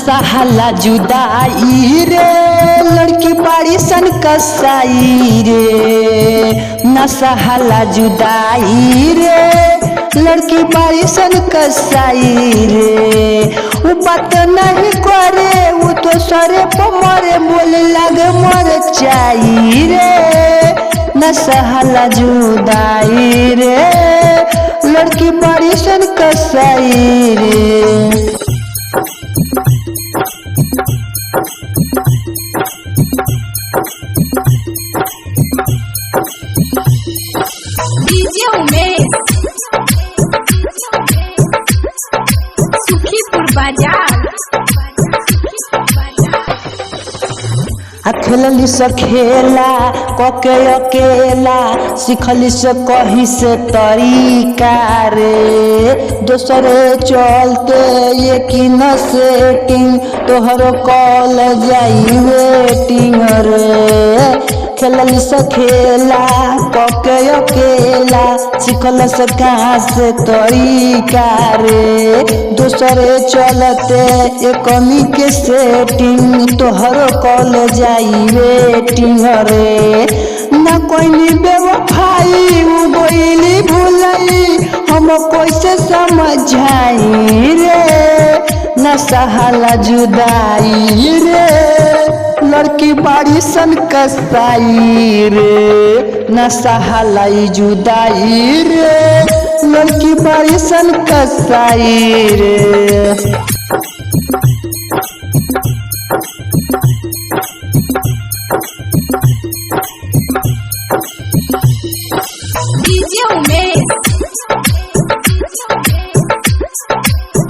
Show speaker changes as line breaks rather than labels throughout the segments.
नशा जुदाई रे लड़की बाड़ी सन कसाई रे। नशा जुदाई रे लड़की बाड़ी सन कसाई रे। वो बात नहीं करे वो तो सरे पर मरे बोले लगे मर चाई रे। नशा जुदाई रे लड़की बाड़ी सन कसाई रे।
डीजे उमेश सुखीपुर बाजार।
खेलली से खेला कके अकेला सिखली से कही से तरीका रे। दोसरे चलते ये की न सेटिंग तोहरो कॉल जाई वेटिंग रे। खेलली से खेला कके अकेला सिखल से कहाँ से तरीका रे। दोसरे चलते एकमी के सेटिंग तोहरो कॉल जाई वेटिंग रे। ना कोई बेवफाई वो गोइली भूलई हम कैसे समझाई रे। नशा जुदाई रे लड़की बाड़ी सन कसाई रे। नशा जुदाई रे लड़की बाड़ी सन कसाई रे।
डीजे उमेश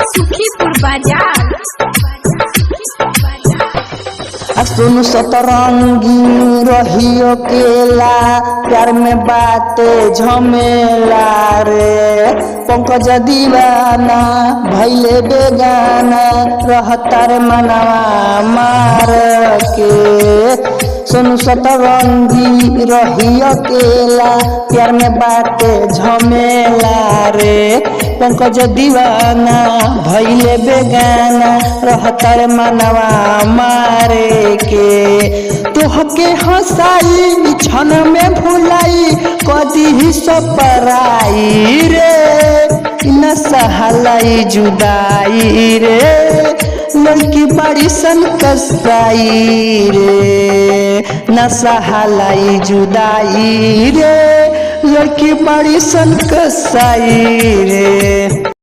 सुखीपुर बाजार।
सुन सतरंगी रही अकेला प्यार में बाते झमेला रे। पंकज दीवाना भैले बेगाना रहता रे मनवा मार के। सुन सतरंगी रही अकेला प्यार में बाते झमेला रे। पंकज दीवाना भैले बेगाना रहता रे मनवा मारे के। तोहके हंसाई क्षण में भुलाई कदी ही सपराई रे। नशा जुदाई रे लड़की बाड़ी सन कसाई रे। नशा जुदाई रे लड़की बाड़ी सन कसाई रे।